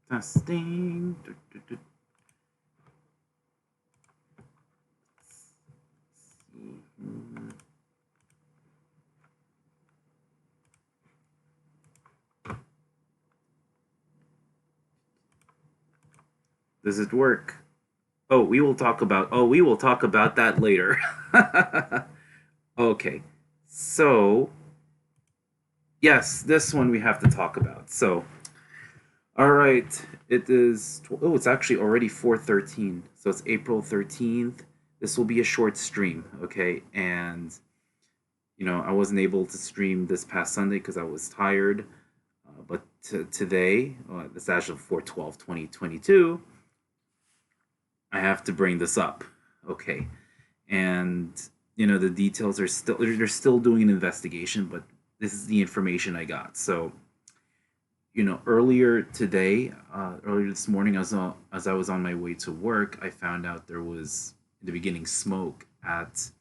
Testing. Does it work? We will talk about that later. Okay. So, yes, this one we have to talk about. So, all right, it's actually already 4/13. So it's April 13th. This will be a short stream, okay? And I wasn't able to stream this past Sunday because I was tired. But today, this actually 4/12/2022, I have to bring this up, okay? And the details are still they're still doing an investigation, but this is the information I got. So earlier this morning, as I was on my way to work, I found out there was in the beginning smoke at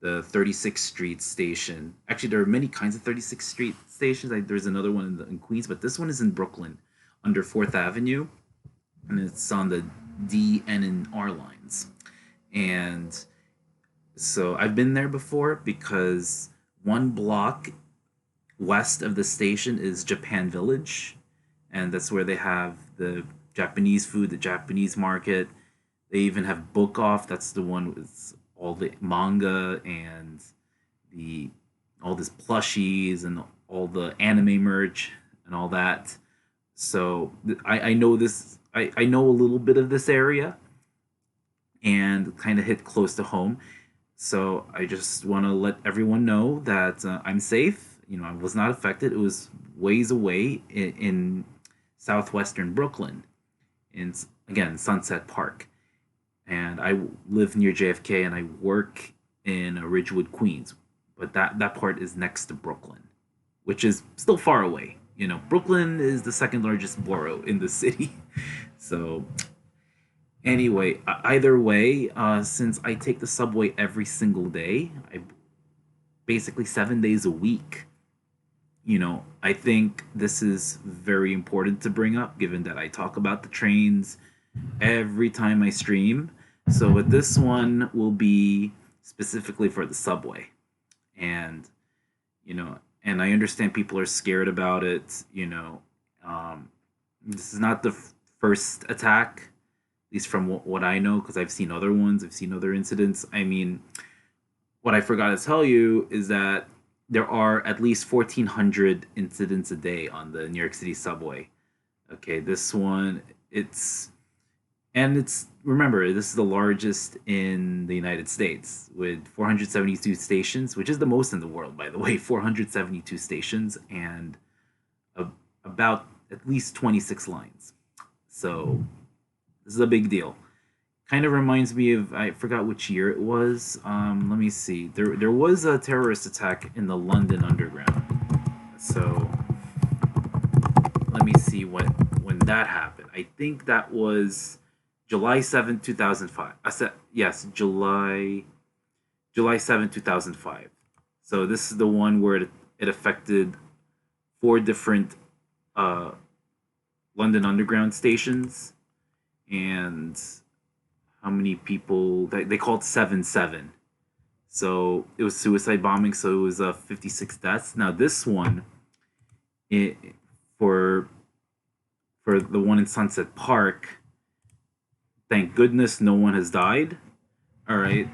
the 36th Street station. Actually, there are many kinds of 36th Street stations. There's another one in Queens, but this one is in Brooklyn, under Fourth Avenue, and it's on the D, N, and R lines. And so I've been there before because one block west of the station is Japan Village, and that's where they have the Japanese food, the Japanese market. They even have Book Off. That's the one with all the manga and the all this plushies and all the anime merch and all that. So I know this. I know a little bit of this area and kind of hit close to home. So I just want to let everyone know that I'm safe. I was not affected. It was ways away in southwestern Brooklyn, in again Sunset Park, and I live near JFK and I work in Ridgewood, Queens. But that part is next to Brooklyn, which is still far away. Brooklyn is the second largest borough in the city. So anyway, either way, since I take the subway every single day, I basically 7 days a week. I think this is very important to bring up, given that I talk about the trains every time I stream. So, with this one, will be specifically for the subway, and and I understand people are scared about it. This is not the first attack, at least from what I know, because I've seen other ones, I've seen other incidents. I mean, what I forgot to tell you is that there are at least 1,400 incidents a day on the New York City subway. Okay, this one, it's remember, this is the largest in the United States with 472 stations, which is the most in the world, by the way. 472 stations and about at least 26 lines. So this is a big deal. Kind of reminds me of, I forgot which year it was. Let me see. There was a terrorist attack in the London Underground. So let me see when that happened. I think that was July 7th, 2005. I said yes, July 7th, 2005. So this is the one where it affected four different uh, London Underground stations, and how many people they called 7-7. So it was suicide bombing. So it was 56 deaths. Now this one, it, for the one in Sunset Park, thank goodness no one has died. All right.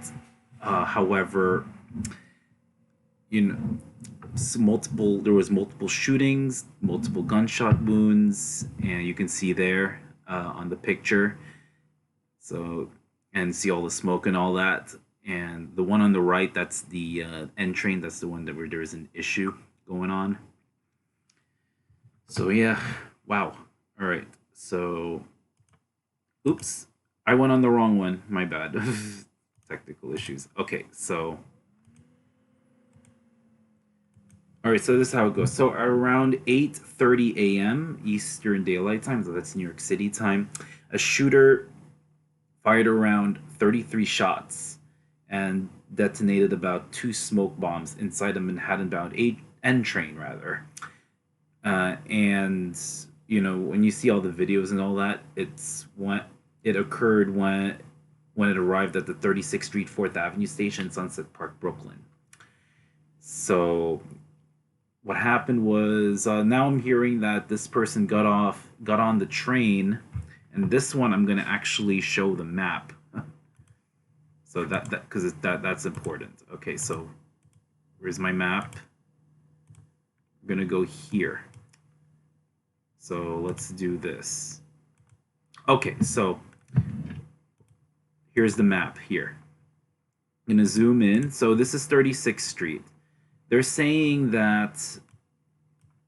However, you know, there was multiple shootings, multiple gunshot wounds, and you can see there on the picture. So and see all the smoke and all that. And the one on the right, that's the N train. That's the one that where there is an issue going on. So yeah, wow. All right. So, oops, I went on the wrong one. My bad. Technical issues. Okay, so all right, so this is how it goes. So around 8:30 a.m. Eastern Daylight Time, so that's New York City time, a shooter fired around 33 shots and detonated about two smoke bombs inside a Manhattan-bound N train, rather. And when you see all the videos and all that, it's when it occurred when it arrived at the 36th Street 4th Avenue station, Sunset Park, Brooklyn. So what happened was, now I'm hearing that this person got on the train, and this one I'm gonna actually show the map. So that because that's important. Okay, so where's my map? I'm gonna go here. So let's do this. Okay, so here's the map here. I'm gonna zoom in. So this is 36th Street. They're saying that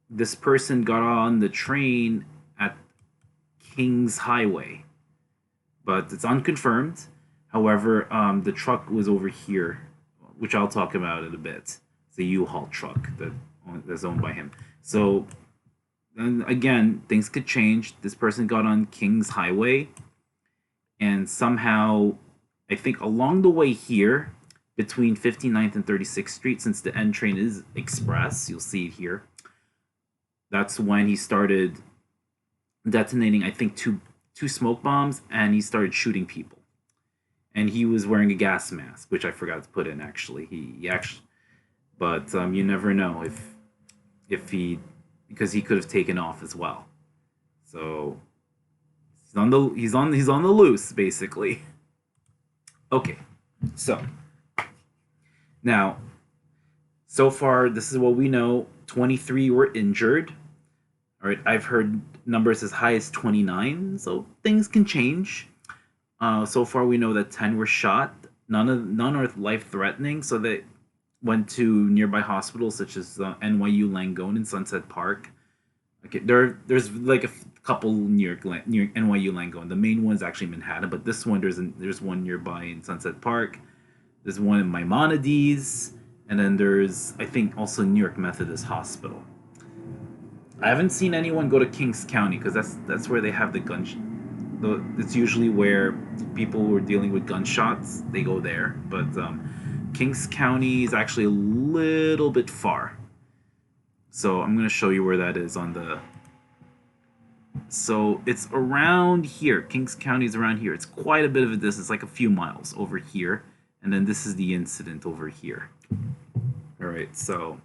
this person got on the train at Kings Highway, but it's unconfirmed. However, the truck was over here, which I'll talk about in a bit. It's a U-Haul truck that's owned by him. So, and again, things could change. This person got on Kings Highway, and somehow, I think along the way here, between 59th and 36th Street, since the N train is express, you'll see it here. That's when he started detonating, I think, two smoke bombs, and he started shooting people. And he was wearing a gas mask, which I forgot to put in. Actually, he actually, but you never know if he, because he could have taken off as well. So he's on the loose basically. Okay, so now, so far this is what we know. 23 were injured. All right, I've heard numbers as high as 29, so things can change. So far, we know that 10 were shot. None are life threatening, so they went to nearby hospitals such as NYU Langone and Sunset Park. Okay, there's like a couple near NYU Langone. The main one is actually Manhattan, but this one there's one nearby in Sunset Park. There's one in Maimonides, and then there's, I think, also New York Methodist Hospital. I haven't seen anyone go to Kings County because that's where they have the it's usually where people who are dealing with gunshots, they go there. But Kings County is actually a little bit far. So I'm going to show you where that is on the... So it's around here. Kings County is around here. It's quite a bit of a distance, like a few miles over here. And then this is the incident over here. All right, so...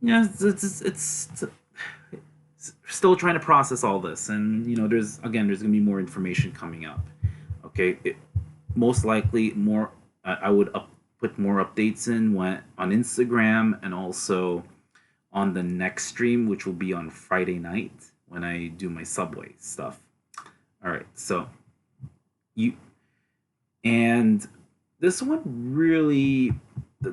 Yeah, it's still trying to process all this, and there's going to be more information coming up. Okay, most likely more. I would put more updates on Instagram and also on the next stream, which will be on Friday night when I do my subway stuff. All right, so and this one really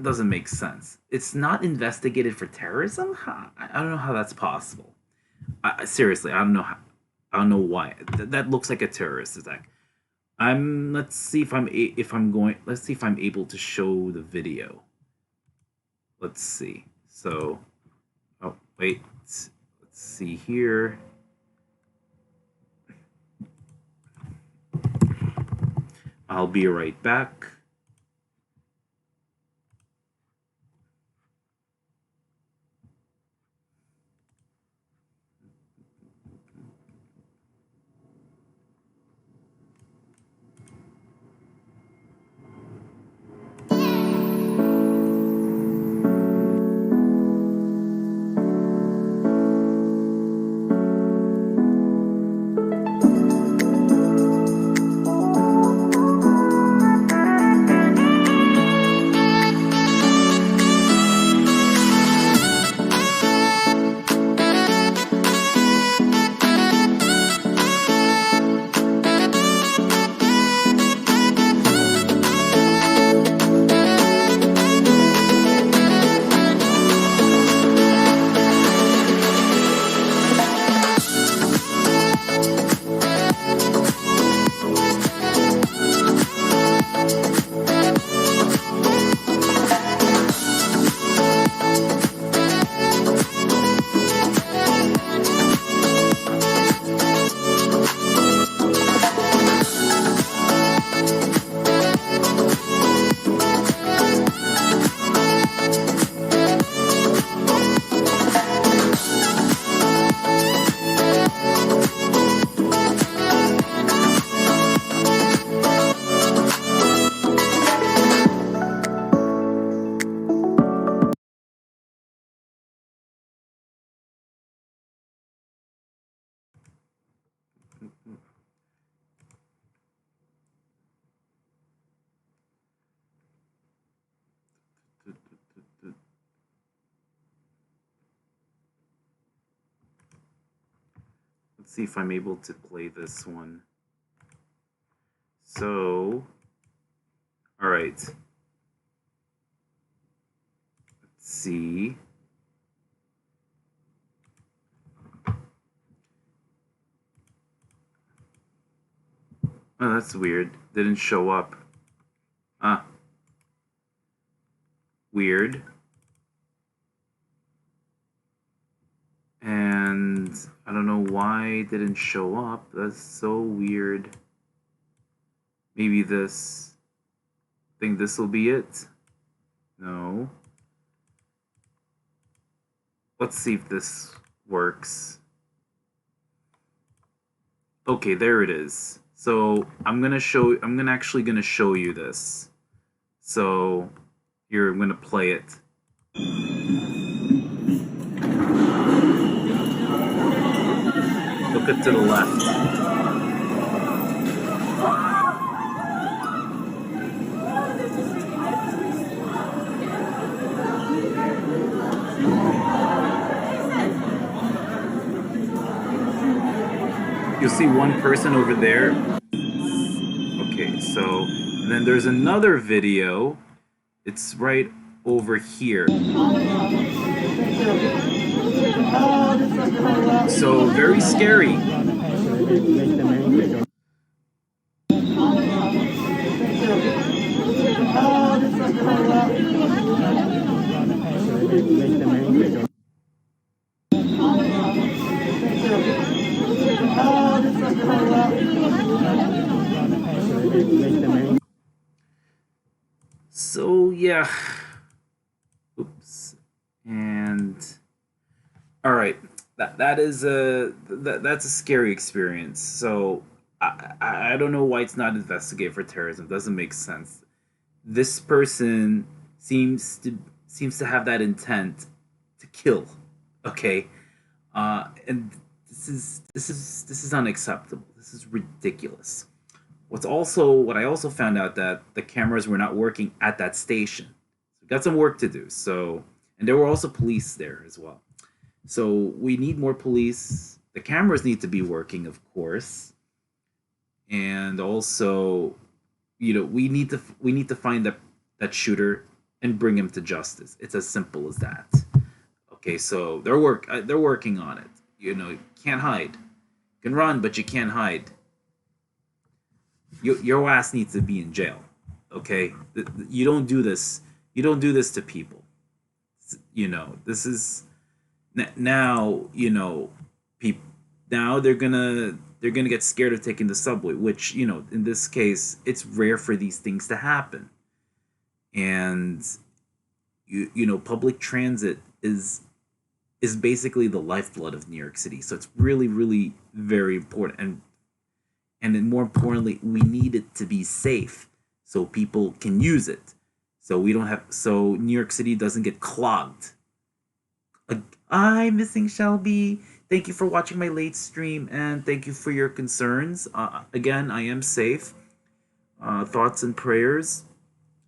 doesn't make sense. It's not investigated for terrorism. I don't know how that's possible. Seriously, I don't know how. I don't know why. That looks like a terrorist attack. Let's see if I'm able to show the video. Let's see. So, oh wait. Let's see here. I'll be right back. Let's see if I'm able to play this one. So, all right. Let's see. Oh, that's weird. Didn't show up. Ah, weird. And I don't know why it didn't show up. That's so weird. Maybe this. Think this will be it? No. Let's see if this works. Okay, there it is. So I'm actually gonna show you this. So here I'm gonna play it. Look it to the left. You'll see one person over there. Okay, so then there's another video. It's right over here. So very scary. So yeah. Oops. And all right, that's a scary experience. So I don't know why it's not investigated for terrorism. Doesn't make sense. This person seems to have that intent to kill. Okay, and this is unacceptable. This is ridiculous. What I also found out that the cameras were not working at that station. We got some work to do. So, and there were also police there as well. So we need more police. The cameras need to be working, of course, and also, we need to find that shooter and bring him to justice. It's as simple as that. Okay, so they're working on it. You can't hide. You can run, but you can't hide. Your ass needs to be in jail. Okay, you don't do this. You don't do this to people. This is now. People now they're gonna get scared of taking the subway. Which in this case, it's rare for these things to happen. And public transit is basically the lifeblood of New York City. So it's really, really very important. And then more importantly, we need it to be safe so people can use it. So New York City doesn't get clogged. I'm missing Shelby. Thank you for watching my late stream and thank you for your concerns. Again, I am safe. Thoughts and prayers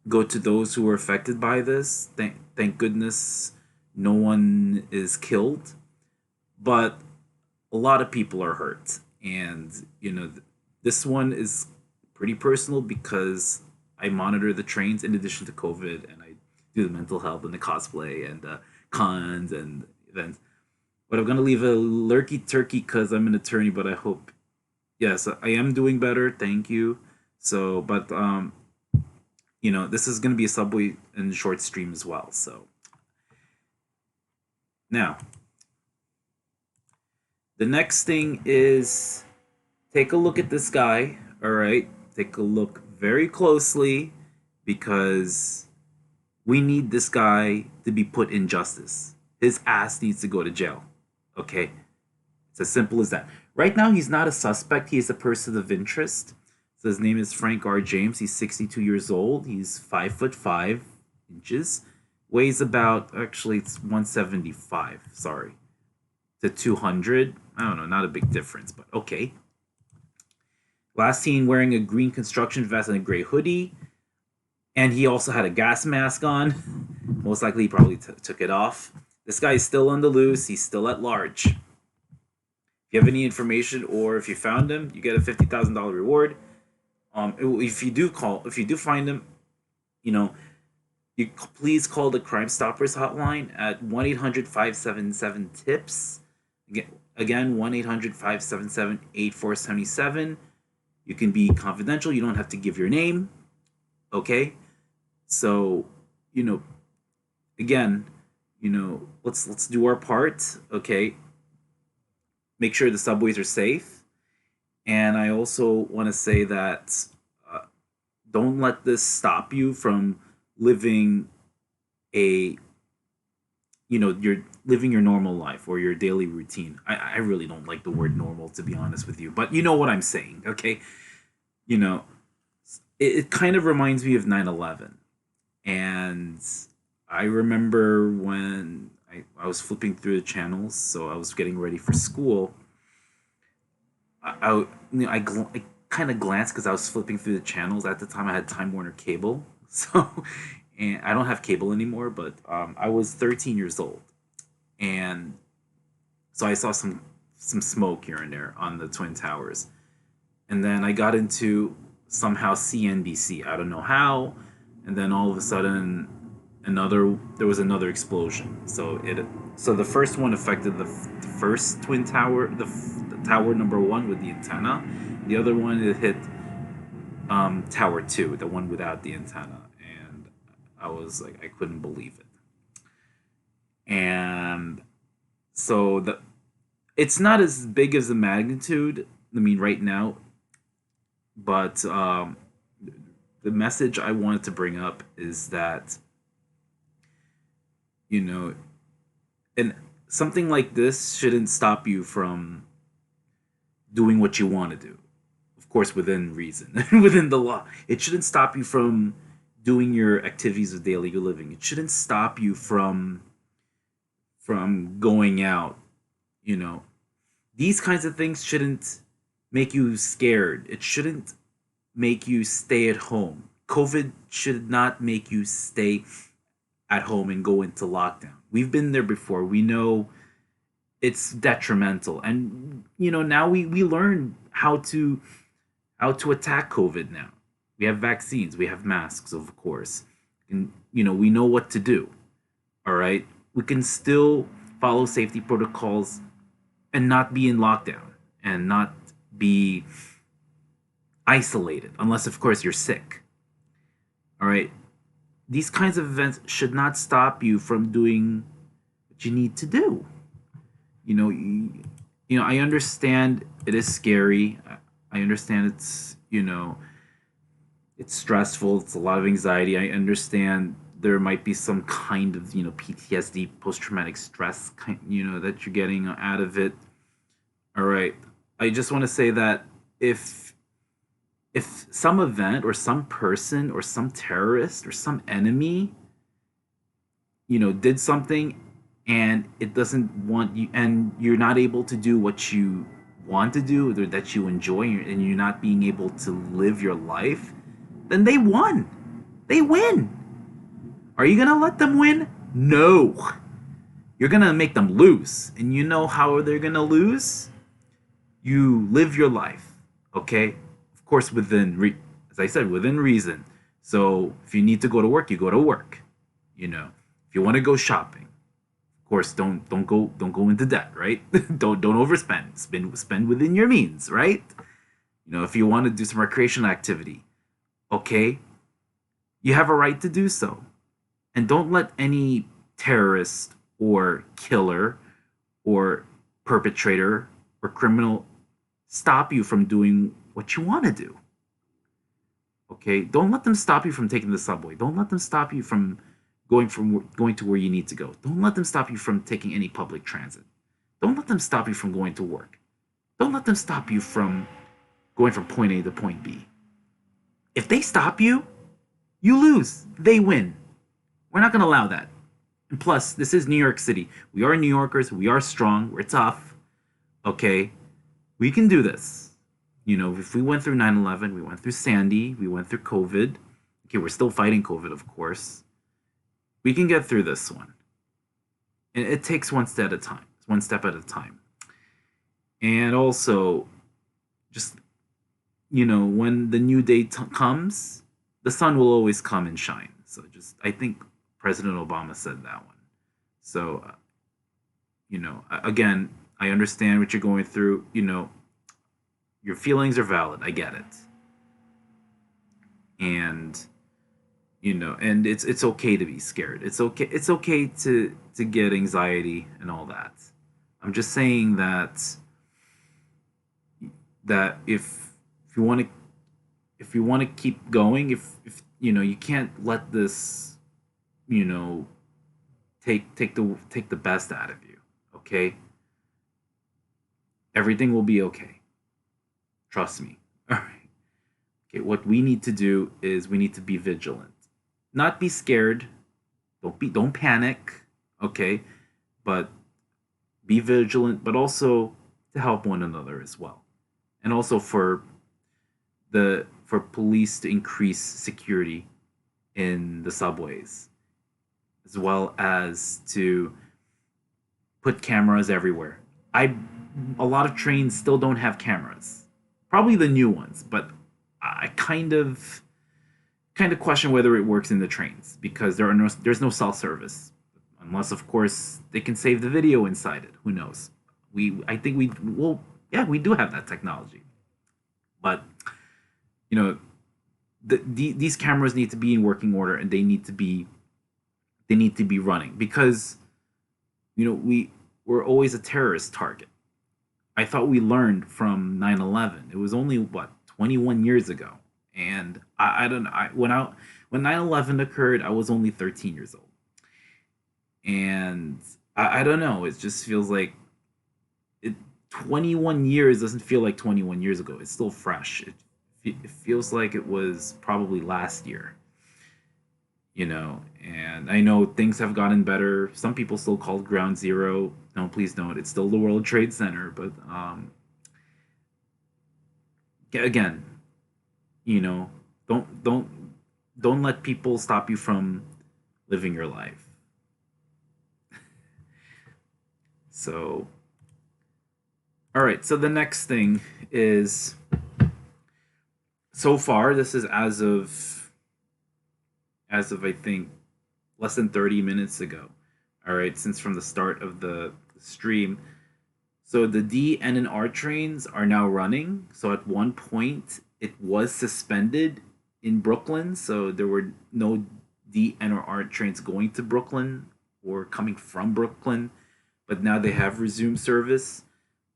go to those who were affected by this. Thank goodness no one is killed, but a lot of people are hurt. And this one is pretty personal because I monitor the trains in addition to COVID, and I do the mental health and the cosplay and the cons and events. But I'm gonna leave a lurky turkey because I'm an attorney. But I hope, yes, I am doing better. Thank you. So, but this is gonna be a subway and short stream as well. So now, the next thing is take a look at this guy. All right, take a look very closely because we need this guy to be put in justice. His ass needs to go to jail. Okay, it's as simple as that. Right now, he's not a suspect. He is a person of interest. So his name is Frank R. James. He's 62 years old. He's 5'5" weighs about, actually it's 175. Sorry, to 200. I don't know, not a big difference, but okay. Last seen wearing a green construction vest and a gray hoodie. And he also had a gas mask on. Most likely he probably took it off. This guy is still on the loose. He's still at large. If you have any information, or if you found him, you get a $50,000 reward. If you do find him, you know, please call the Crime Stoppers hotline at 1-800-577-TIPS. Again, 1-800-577-8477. You can be confidential. You don't have to give your name. Okay? So, you know, again, let's do our part, okay? Make sure the subways are safe. And I also want to say that uh, don't let this stop you from living a you're living your normal life or your daily routine. I really don't like the word normal, to be honest with you, but you know what I'm saying. Okay, you know it kind of reminds me of 9/11, and I remember when I was flipping through the channels, so I was getting ready for school. I kind of glanced because I was flipping through the channels. At the time I had Time Warner cable, so and I don't have cable anymore, but I was 13 years old, and so I saw some smoke here and there on the Twin Towers, and then I got into somehow CNBC. I don't know how, and then all of a sudden there was another explosion. So the first one affected the first Twin Tower, the tower number one with the antenna. The other one, it hit tower two, the one without the antenna, and I was like, I couldn't believe it. And so it's not as big as the magnitude. I mean, right now, but the message I wanted to bring up is that you know, and something like this shouldn't stop you from doing what you want to do. Of course, within reason, within the law. It shouldn't stop you from doing your activities of daily living. It shouldn't stop you from going out. You know, these kinds of things shouldn't make you scared. It shouldn't make you stay at home. COVID should not make you stay at home and go into lockdown. We've been there before. We know it's detrimental. And now we learn how to attack COVID now. We have vaccines, we have masks, of course. And we know what to do. All right? We can still follow safety protocols and not be in lockdown and not be isolated unless of course you're sick. All right? These kinds of events should not stop you from doing what you need to do. I understand it is scary. I understand it's stressful. It's a lot of anxiety. I understand there might be some kind of PTSD, post traumatic stress kind that you're getting out of it. All right. I just want to say that if some event or some person or some terrorist or some enemy did something and it doesn't want you and you're not able to do what you want to do or that you enjoy and you're not being able to live your life, then they won. They win. Are you gonna let them win? No. You're gonna make them lose. And you know how they're gonna lose? You live your life, okay? Of course, as I said, within reason. So if you need to go to work, you go to work. If you want to go shopping, of course, don't go into debt, right? don't overspend. Spend within your means, right? If you want to do some recreational activity, okay, you have a right to do so, and don't let any terrorist or killer or perpetrator or criminal stop you from doing what you want to do. Okay? Don't let them stop you from taking the subway. Don't let them stop you from going to where you need to go. Don't let them stop you from taking any public transit. Don't let them stop you from going to work. Don't let them stop you from going from point A to point B. If they stop you, you lose. They win. We're not going to allow that. And plus, this is New York City. We are New Yorkers. We are strong. We're tough. Okay? We can do this. If we went through 9/11, we went through Sandy, we went through COVID. Okay, we're still fighting COVID, of course. We can get through this one. And it takes one step at a time. One step at a time. And also, just, when the new day comes, the sun will always come and shine. So just, I think President Obama said that one. So, again, I understand what you're going through. Your feelings are valid. I get it. And, and it's okay to be scared. It's okay to get anxiety and all that. I'm just saying that if you want to keep going, if you can't let this, you know take the best out of you. Okay, everything will be okay. Trust me. All right. Okay, what we need to do is we need to be vigilant, not be scared. Don't panic. Okay, but be vigilant, but also to help one another as well, and also for police to increase security in the subways, as well as to put cameras everywhere. I A lot of trains still don't have cameras. Probably the new ones, but I kind of question whether it works in the trains because there's no cell service, unless of course they can save the video inside it. Who knows? I think we well Yeah, we do have that technology, but you know these cameras need to be in working order, and they need to be running because we're always a terrorist target. I thought we learned from 9/11. It was only what 21 years ago, and I don't know. When 9/11 occurred, I was only 13 years old, and I don't know. It just feels like it. 21 years doesn't feel like 21 years ago. It's still fresh. It feels like it was probably last year. And I know things have gotten better. Some people still call it ground zero. No, please don't. It's still the World Trade Center. But again, you know, don't let people stop you from living your life. So, all right. So the next thing is, so far this is as of I think less than 30 minutes ago. All right, since from the start of the stream. So the D, N, and R trains are now running. So at one point it was suspended in Brooklyn, so there were no D, N, or R trains going to Brooklyn or coming from Brooklyn. But now they have resumed service.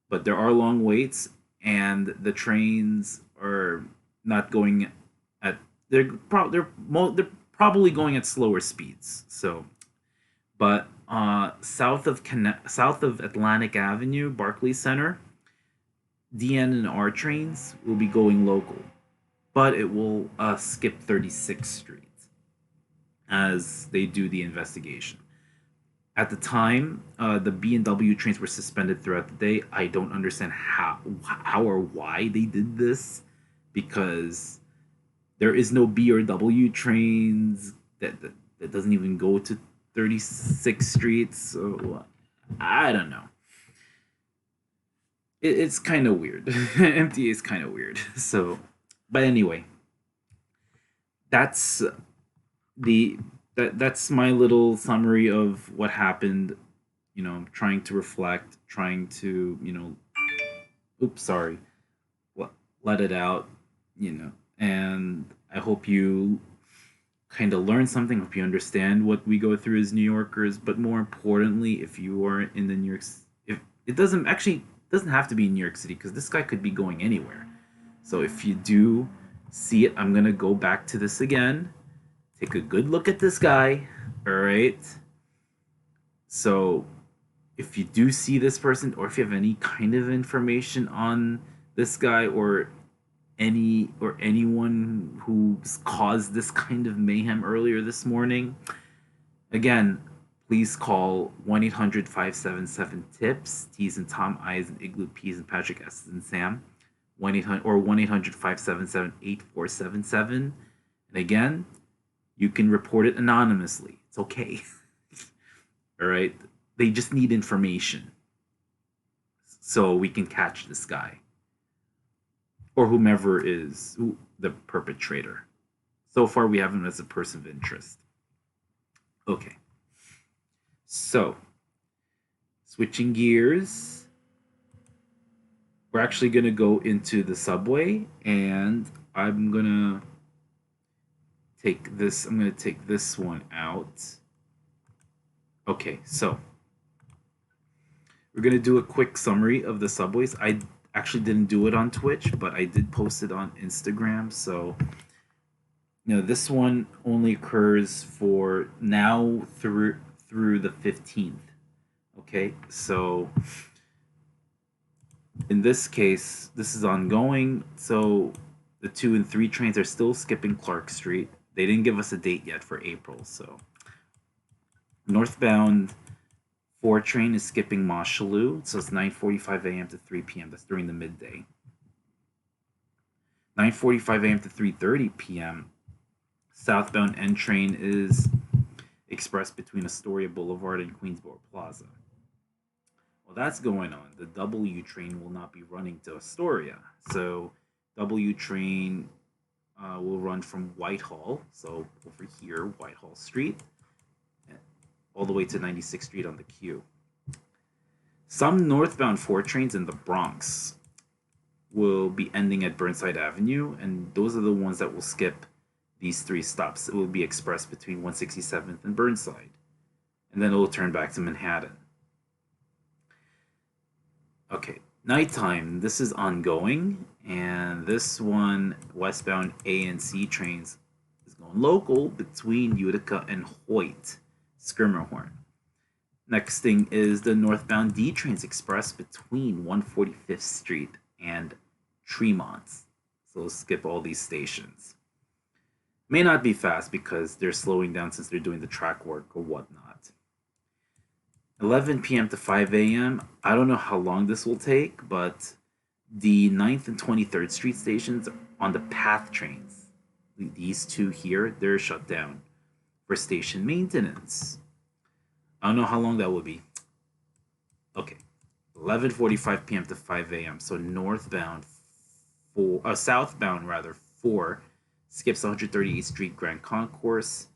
But there are long waits, and the trains are not going at they're probably going at slower speeds. So, but south of Atlantic Avenue, Barclays Center, DN and R trains will be going local, but it will skip 36th Street as they do the investigation. At the time, the B and W trains were suspended throughout the day. I don't understand how or why they did this, because there is no B or W trains that doesn't even go to 36th Street. So I don't know. It's kind of weird. MTA is kind of weird. So, but anyway, that's the that's my little summary of what happened. Trying to reflect, trying to oops, sorry, let it out. And I hope you kind of learn something. Hope you understand what we go through as New Yorkers. But more importantly, if you are in the New York, if it doesn't have to be in New York City, because this guy could be going anywhere. So if you do see it, I'm gonna go back to this again. Take a good look at this guy. All right. So if you do see this person, or if you have any kind of information on this guy, or anyone who's caused this kind of mayhem earlier this morning, again, please call 1-800-577-TIPS, T's and Tom, I's and Igloo, P's and Patrick, S's and Sam, 1-800 or 1-800-577-8477. And again, you can report it anonymously. It's okay. All right. They just need information. so we can catch this guy or whomever is the perpetrator. So far, we have him as a person of interest. Okay, so switching gears, we're actually gonna go into the subway, and I'm gonna take this. I'm gonna take this one out. Okay, so we're gonna do a quick summary of the subways. I actually didn't do it on Twitch, but I did post it on Instagram. So, this one only occurs for now through the 15th. Okay, so in this case, this is ongoing. So the 2 and 3 trains are still skipping Clark Street. They didn't give us a date yet for April. So northbound 4 train is skipping Mosholu. So it's 9:45 a.m. to 3 p.m. That's during the midday. 9:45 a.m. to 3:30 p.m. Southbound N train is express between Astoria Boulevard and Queensboro Plaza. Well, that's going on. The W train will not be running to Astoria. So W train will run from Whitehall, so over here, Whitehall Street, all the way to 96th Street on the Q. Some northbound 4 trains in the Bronx will be ending at Burnside Avenue, and those are the ones that will skip these 3 stops. It will be express between 167th and Burnside, and then it will turn back to Manhattan. Okay, nighttime, this is ongoing, and this one, westbound A and C trains, is going local between Utica and Hoyt, Skirmerhorn. Next thing is the northbound D trains express between 145th Street and Tremont. So skip all these stations. May not be fast because they're slowing down since they're doing the track work or whatnot. 11 p.m. to 5 a.m. I don't know how long this will take, but the 9th and 23rd Street stations on the PATH trains, these 2 here, they're shut down for station maintenance. I don't know how long that will be. Okay, 11:45 p.m. to 5 a.m. So southbound rather 4 skips 138th Street Grand Concourse,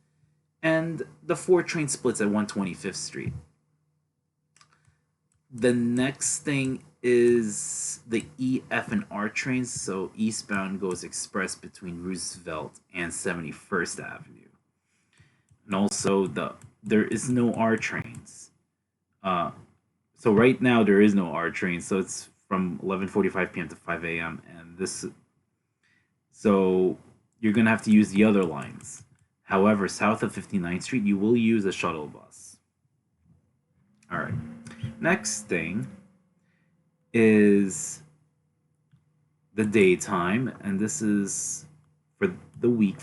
and the 4 train splits at 125th Street. The next thing is the E, F, and R trains. So eastbound goes express between Roosevelt and 71st Avenue. And also there is no R trains. So right now there is no R trains. So it's from 11:45 p.m. to 5 a.m. and so you're gonna have to use the other lines. However, south of 59th Street, you will use a shuttle bus. All right. Next thing is the daytime, and this is for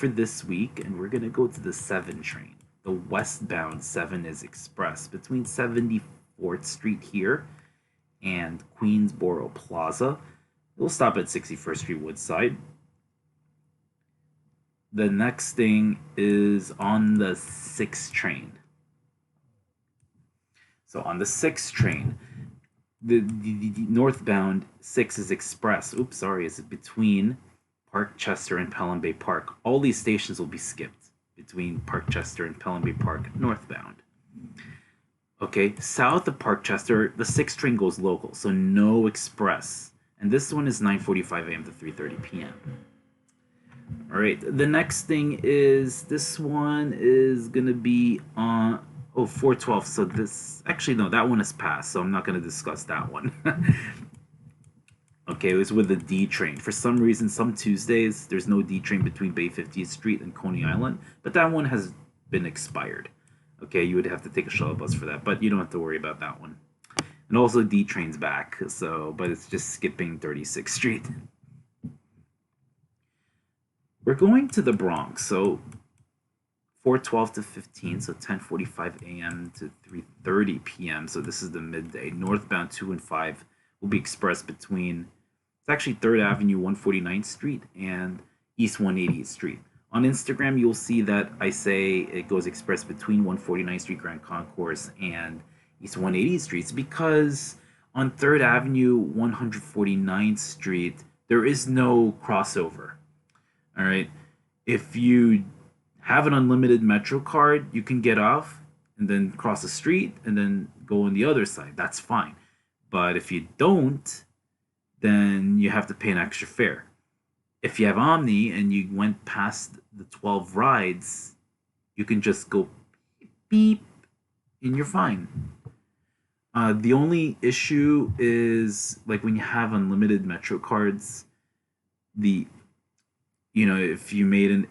this week, and we're gonna go to the 7 train. The westbound 7 is express between 74th Street here and Queensboro Plaza. It'll stop at 61st Street Woodside. The next thing is on the 6 train. So on the 6 train, the northbound 6 is express. Oops, sorry, it's between Parkchester and Pelham Bay Park. All these stations will be skipped between Parkchester and Pelham Bay Park northbound. Okay, south of Parkchester, the 6 train goes local, so no express. And this one is 9:45 a.m. to 3:30 p.m. All right, the next thing is this one is going to be on 412. So this, actually, no, that one is passed, so I'm not going to discuss that one. Okay, it was with the D train. For some reason, some Tuesdays, there's no D train between Bay 50th Street and Coney Island, but that one has been expired. Okay, you would have to take a shuttle bus for that, but you don't have to worry about that one. And also D train's back, so, but it's just skipping 36th Street. We're going to the Bronx, so 4:12 to 15, so 10:45 a.m. to 3:30 p.m. So this is the midday. Northbound 2 and 5 will be expressed between, it's actually 3rd Avenue, 149th Street, and East 180th Street. On Instagram, you'll see that I say it goes express between 149th Street Grand Concourse and East 180th Streets because On 3rd Avenue, 149th Street, there is no crossover. All right. If you have an unlimited Metro card, you can get off and then cross the street and then go on the other side. That's fine. But if you don't, then you have to pay an extra fare. If you have Omni and you went past the 12 rides, you can just go beep and you're fine. The only issue is like when you have unlimited Metro cards, the if you made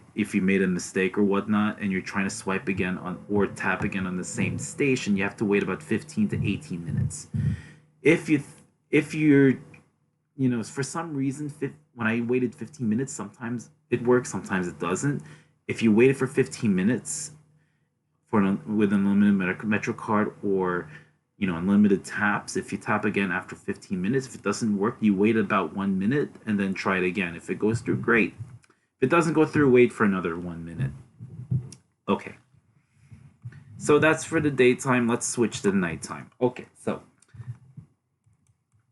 a mistake or whatnot and you're trying to swipe again on or tap again on the same station, you have to wait about 15 to 18 minutes. If you're for some reason when I waited 15 minutes, sometimes it works, sometimes it doesn't. If you waited for 15 minutes with an unlimited Metro card or unlimited taps, if you tap again after 15 minutes, if it doesn't work, you wait about 1 minute and then try it again. If it goes through, great. If it doesn't go through, wait for another 1 minute. Okay. So that's for the daytime. Let's switch to the nighttime. Okay, so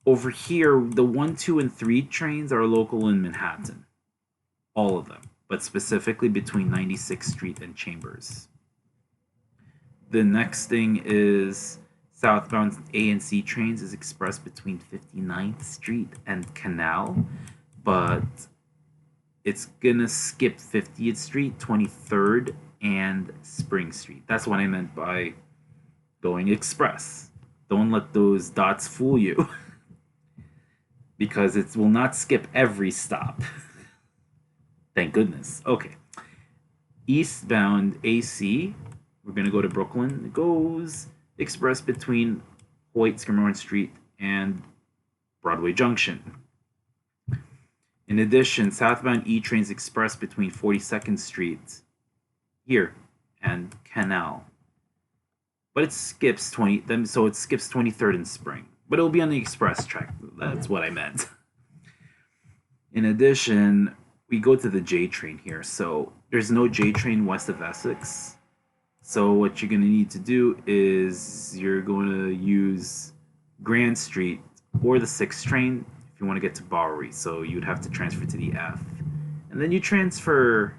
over here, the 1, 2, and 3 trains are local in Manhattan. All of them, but specifically between 96th Street and Chambers. The next thing is southbound A and C trains is express between 59th Street and Canal, but it's gonna skip 50th Street, 23rd, and Spring Street. That's what I meant by going express. Don't let those dots fool you because it will not skip every stop. Thank goodness. Okay. Eastbound AC, we're gonna go to Brooklyn. It goes express between Hoyt, Scammon Street, and Broadway Junction. In addition, southbound E trains express between 42nd Street here and Canal. But it skips 23rd and Spring. But it'll be on the express track. That's what I meant. In addition, we go to the J train here. So there's no J train west of Essex. So what you're going to need to do is you're going to use Grand Street or the 6th train if you want to get to Bowery. So you'd have to transfer to the F. And then you transfer.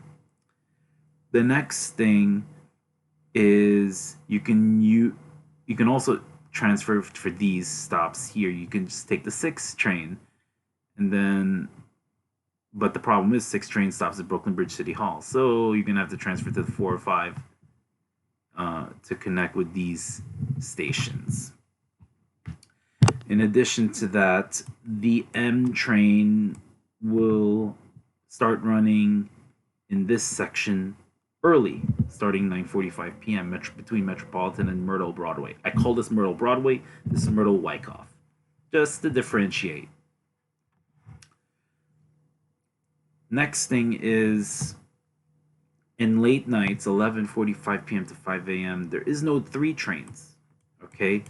The next thing is you can also transfer for these stops here. You can just take the 6th train and then but the problem is 6 train stops at Brooklyn Bridge City Hall. So you're going to have to transfer to the 4 or 5 to connect with these stations. In addition to that, the M train will start running in this section early, starting 9:45 p.m. Between Metropolitan and Myrtle Broadway. I call this Myrtle Broadway. This is Myrtle Wyckoff, just to differentiate. Next thing is in late nights, 11:45 p.m. to 5 a.m., there is no 3 trains. Okay?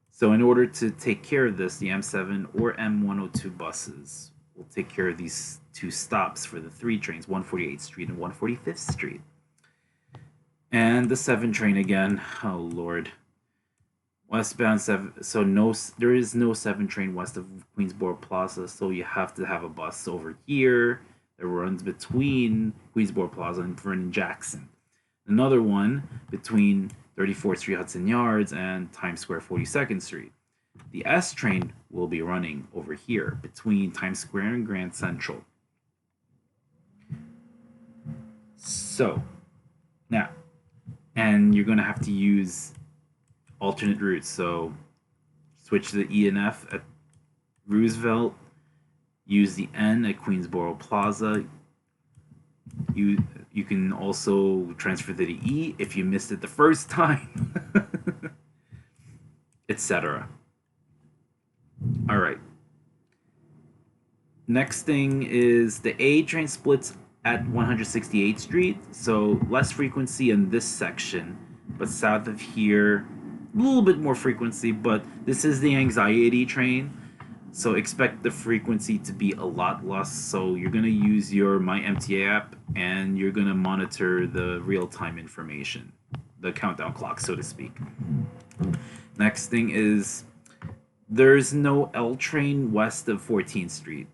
So in order to take care of this, the M7 or M102 buses will take care of these 2 stops for the 3 trains, 148th Street and 145th Street. And the 7 train again, oh Lord. Westbound 7, so there is no 7 train west of Queensboro Plaza, so you have to have a bus over here that runs between Queensboro Plaza and Vernon Jackson. Another one between 34th Street Hudson Yards and Times Square 42nd Street. The S train will be running over here between Times Square and Grand Central. So, now, and you're going to have to use alternate routes. So, switch to the E and F at Roosevelt, use the N at Queensboro Plaza. You can also transfer to the E if you missed it the first time, etc. All right. Next thing is the A train splits at 168th Street, so less frequency in this section, but south of here, a little bit more frequency, but this is the anxiety train. So expect the frequency to be a lot less. So you're going to use your My MTA app and you're going to monitor the real-time information, the countdown clock, so to speak. Next thing is There's no L train west of 14th Street,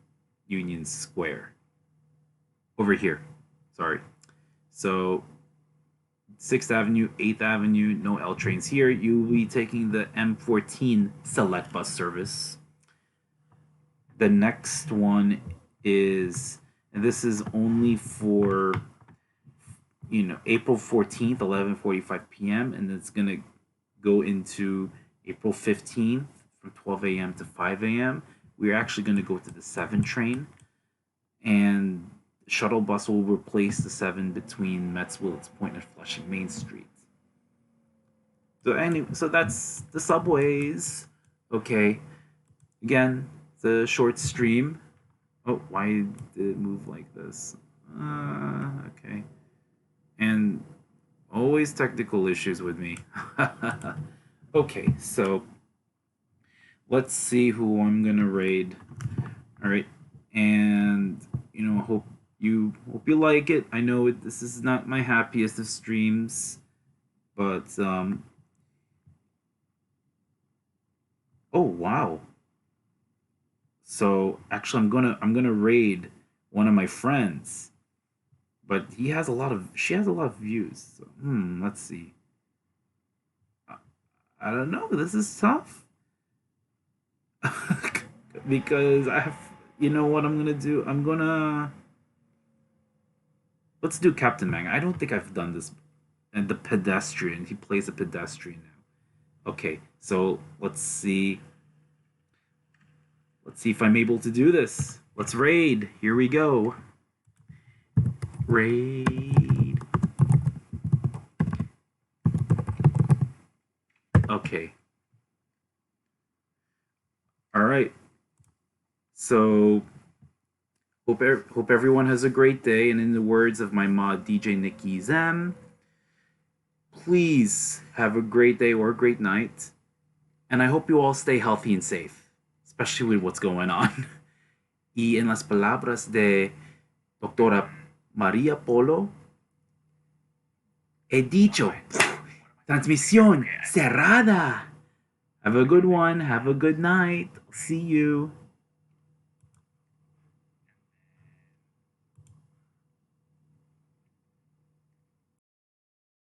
Union Square. Over here. Sorry. So 6th Avenue, 8th Avenue, no L trains here. You'll be taking the M14 Select Bus service. The next one is, and this is only for, April 14th, 11:45 p.m., and it's going to go into April 15th from 12 a.m. to 5 a.m. We're actually going to go to the 7 train, and the shuttle bus will replace the 7 between Metz Willets Point and Flushing Main Street. So anyway, so that's the subways. Okay, again, the short stream. Oh, why did it move like this? Okay, and always technical issues with me. Okay, so let's see who I'm gonna raid. All right, and hope you like it. I know this is not my happiest of streams, but oh wow. So actually, I'm gonna raid one of my friends, but she has a lot of views. So, let's see. I, I don't know. This is tough because I have. You know what I'm gonna do? Let's do Captain Mang. I don't think I've done this. And the pedestrian. He plays a pedestrian now. Okay, so let's see. Let's see if I'm able to do this. Let's raid. Here we go. Raid. Okay. All right. So hope everyone has a great day. And in the words of my mod DJ Nikki Zem, please have a great day or a great night. And I hope you all stay healthy and safe, especially with what's going on. Y en las palabras de Doctora Maria Polo, he dicho, transmisión cerrada. Have a good one. Have a good night. See you.